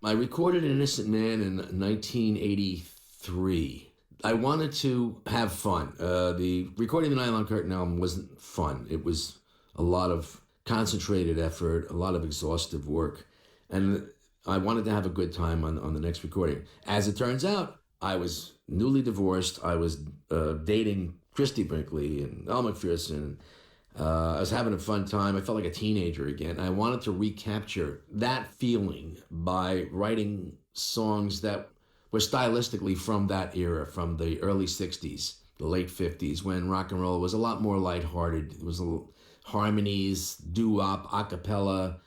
I recorded Innocent Man in 1983. I wanted to have fun. The recording the Nylon Curtain album wasn't fun. It was a lot of concentrated effort, a lot of exhaustive work, and I wanted to have a good time on the next recording. As it turns out, I was newly divorced. I was dating Christy Brinkley and Elle McPherson. I was having a fun time. I felt like a teenager again. I wanted to recapture that feeling by writing songs that were stylistically from that era, from the early 60s, the late 50s, when rock and roll was a lot more lighthearted. It was a little harmonies, doo-wop, a cappella,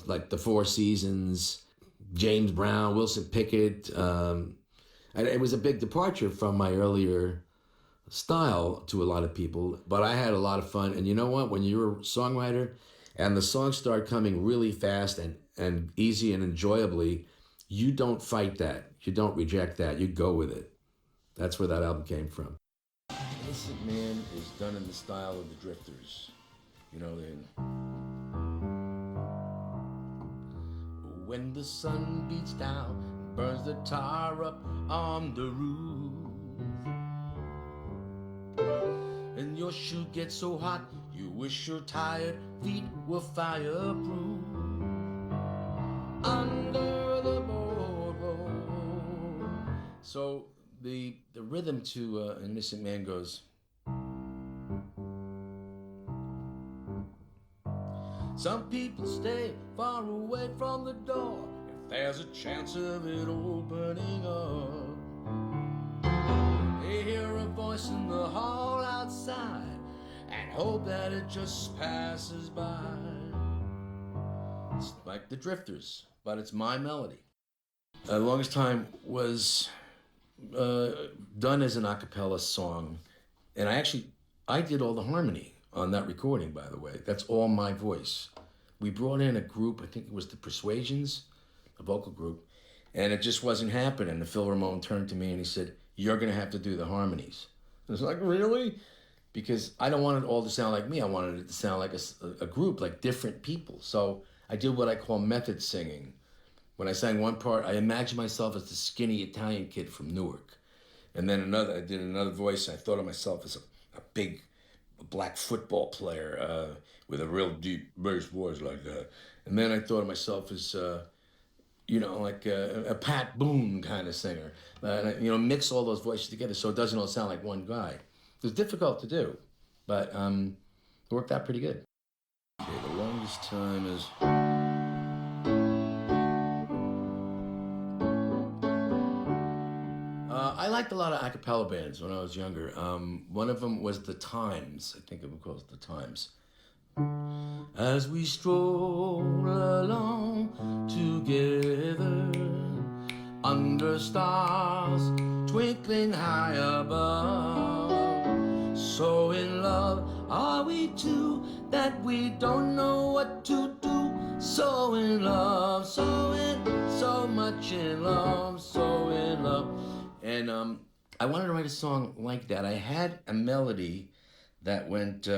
like the Four Seasons, James Brown, Wilson Pickett. And it was a big departure from my earlier style to a lot of people, but I had a lot of fun. And you know what? When you're a songwriter and the songs start coming really fast and easy and enjoyably, you don't fight that. You don't reject that. You go with it. That's where that album came from. Innocent Man is done in the style of the Drifters. You know, when the sun beats down, burns the tar up on the roof, and your shoe gets so hot, you wish your tired feet were fireproof. Under the boardwalk. So the rhythm to Innocent Man goes, some people stay far away from the door if there's a chance of it opening up. They hear a voice in the hall outside and hope that it just passes by. It's like the Drifters, but it's my melody. Longest Time was done as an a cappella song, and I did all the harmony on that recording, by the way. That's all my voice. We brought in a group, I think it was the Persuasions, a vocal group, and it just wasn't happening. And Phil Ramone turned to me and he said, "You're going to have to do the harmonies." I was like, really? Because I don't want it all to sound like me. I wanted it to sound like a group, like different people. So I did what I call method singing. When I sang one part, I imagined myself as the skinny Italian kid from Newark. And then I did another voice. I thought of myself as a big black football player with a real deep bass voice like that. And then I thought of myself as, like a Pat Boone kind of singer. Mix all those voices together so it doesn't all sound like one guy. It was difficult to do, but it worked out pretty good. Okay, the longest time is... I liked a lot of a cappella bands when I was younger. One of them was The Times. I think it was called The Times. As we stroll along together under stars twinkling high above, so in love are we two that we don't know what to do. So in love, so much in love, so in love. And I wanted to write a song like that. I had a melody that went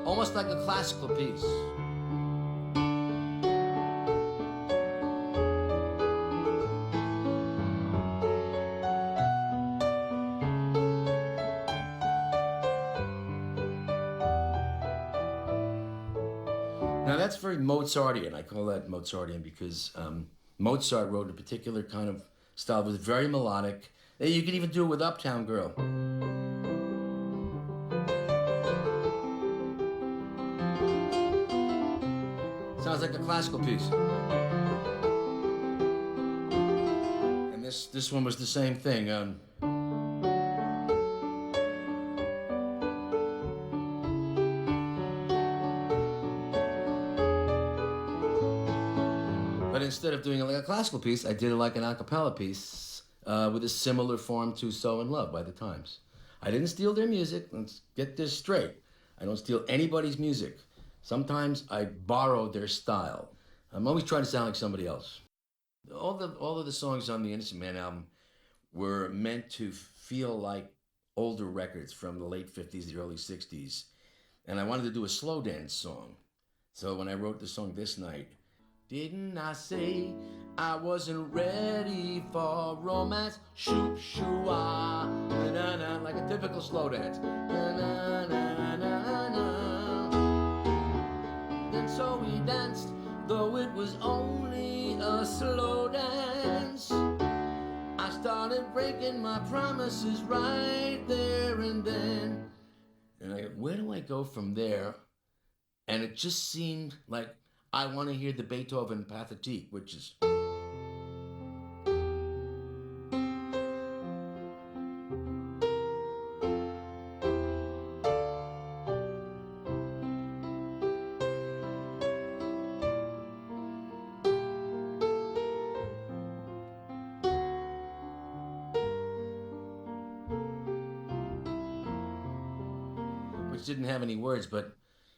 almost like a classical piece. Now that's very Mozartian. I call that Mozartian because Mozart wrote a particular kind of style. It was very melodic. You could even do it with Uptown Girl. Sounds like a classical piece. And this one was the same thing. But instead of doing it like a classical piece, I did it like an a cappella piece with a similar form to So in Love by The Times. I didn't steal their music. Let's get this straight. I don't steal anybody's music. Sometimes I borrow their style. I'm always trying to sound like somebody else. All of the songs on the Innocent Man album were meant to feel like older records from the late 50s, the early 60s. And I wanted to do a slow dance song. So when I wrote the song This Night, didn't I say I wasn't ready for romance? Shoo, shoo, ah, na, na, na, like a typical slow dance. Na, na, na, na, na. Then so we danced, though it was only a slow dance. I started breaking my promises right there and then. And I go, where do I go from there? And it just seemed like I want to hear the Beethoven Pathetique, which is... which didn't have any words, but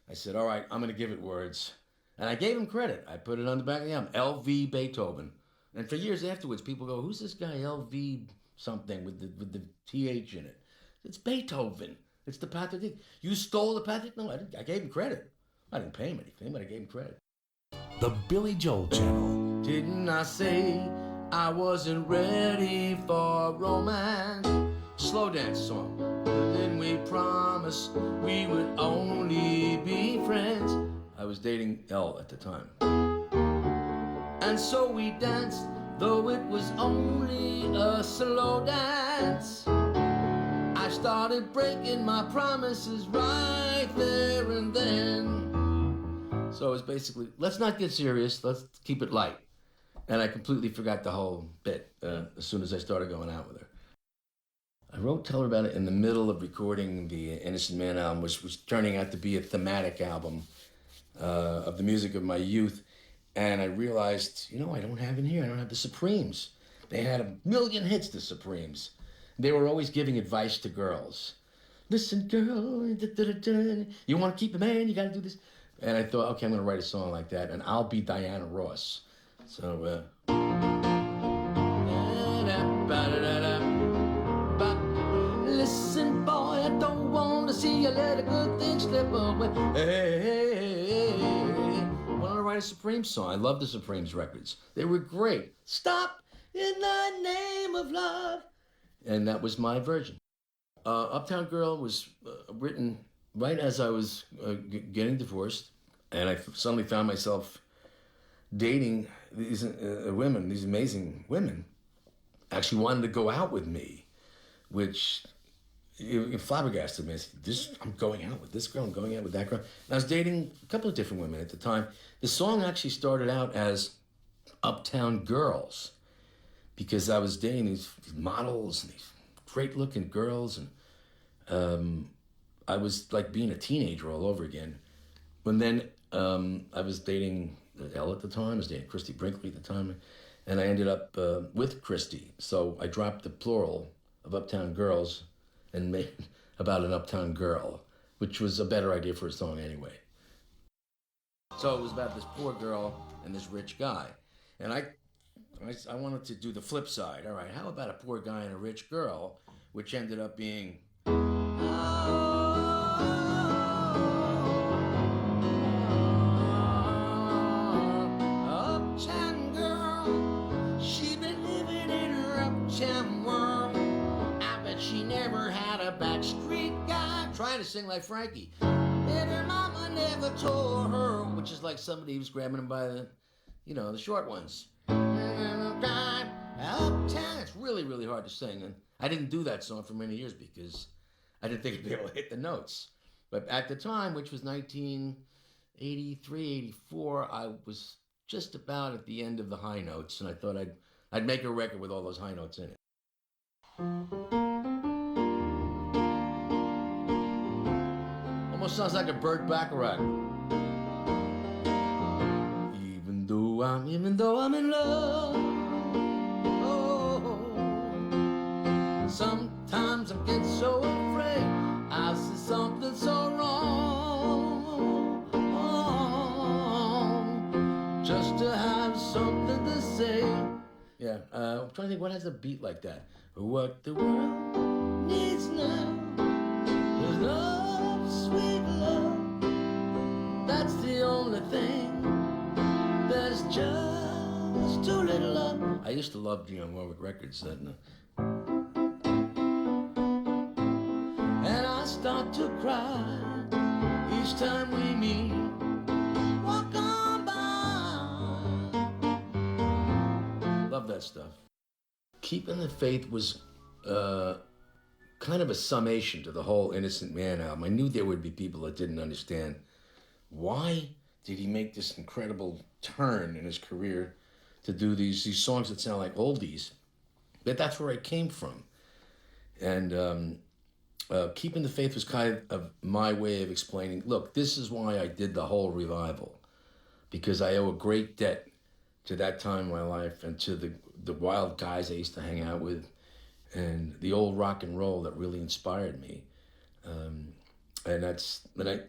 I said, all right, I'm going to give it words. And I gave him credit. I put it on the back of the album, L.V. Beethoven. And for years afterwards, people go, who's this guy L.V. something with the T-H in it? It's Beethoven. It's the Pathetique. You stole the Pathetique? No, I didn't. I gave him credit. I didn't pay him anything, but I gave him credit. The Billy Joel Channel. Didn't I say I wasn't ready for romance? Slow dance song. And then we promised we would only be friends. I was dating Elle at the time. And so we danced, though it was only a slow dance. I started breaking my promises right there and then. So it was basically, let's not get serious, let's keep it light. And I completely forgot the whole bit as soon as I started going out with her. I wrote Tell Her About It in the middle of recording the Innocent Man album, which was turning out to be a thematic album of the music of my youth. And I realized, I don't have in here, I don't have the Supremes. They had a million hits, the Supremes. They were always giving advice to girls. Listen, girl, you want to keep a man, you got to do this. And I thought, okay, I'm going to write a song like that, and I'll be Diana Ross. So, listen, boy, I don't want to see you let a good thing slip away. Hey, I wanted to write a Supremes song. I love the Supremes records. They were great. Stop in the name of love. And that was my version. Uptown Girl was written right as I was getting divorced, and I suddenly found myself dating these women, these amazing women, actually wanted to go out with me, which it flabbergasted me. I said, I'm going out with this girl, I'm going out with that girl. And I was dating a couple of different women at the time. The song actually started out as Uptown Girls, because I was dating these models and these great-looking girls, and I was like being a teenager all over again. And then I was dating Elle at the time, I was dating Christy Brinkley at the time, and I ended up with Christy. So I dropped the plural of Uptown Girls and made about an Uptown Girl, which was a better idea for a song anyway. So it was about this poor girl and this rich guy. And I wanted to do the flip side. All right, how about a poor guy and a rich girl, which ended up being... Uptown girl, she been living in her uptown world. I bet she never had a backstreet guy trying to sing like Frankie. And her mama never told her, which is like somebody who's grabbing him by the, the short ones. Uptown, it's really, really hard to sing. And I didn't do that song for many years because I didn't think I'd be able to hit the notes. But at the time, which was 1983, 84, I was just about at the end of the high notes, and I thought I'd make a record with all those high notes in it. Almost sounds like a Burt Bacharach. Even though I'm in love, oh, sometimes I get so afraid I see something so wrong, just to have something to say. Yeah, I'm trying to think what has a beat like that. What the world needs now is love, sweet love. That's that's the only thing. There's just too little love. I used to love Dionne Warwick records, and I start to cry each time we meet. Walk on by. Love that stuff. Keeping the Faith was kind of a summation to the whole Innocent Man album. I knew there would be people that didn't understand why did he make this incredible turn in his career to do these songs that sound like oldies. But that's where I came from. And Keeping the Faith was kind of my way of explaining, look, this is why I did the whole revival. Because I owe a great debt to that time in my life and to the wild guys I used to hang out with and the old rock and roll that really inspired me. And I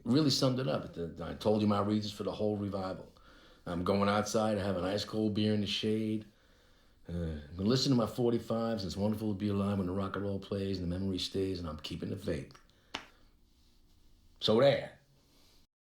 really summed it up. I told you my reasons for the whole revival. I'm going outside, I have an ice cold beer in the shade. I'm going to listen to my 45s, and it's wonderful to be alive when the rock and roll plays and the memory stays, and I'm keeping the faith. So there.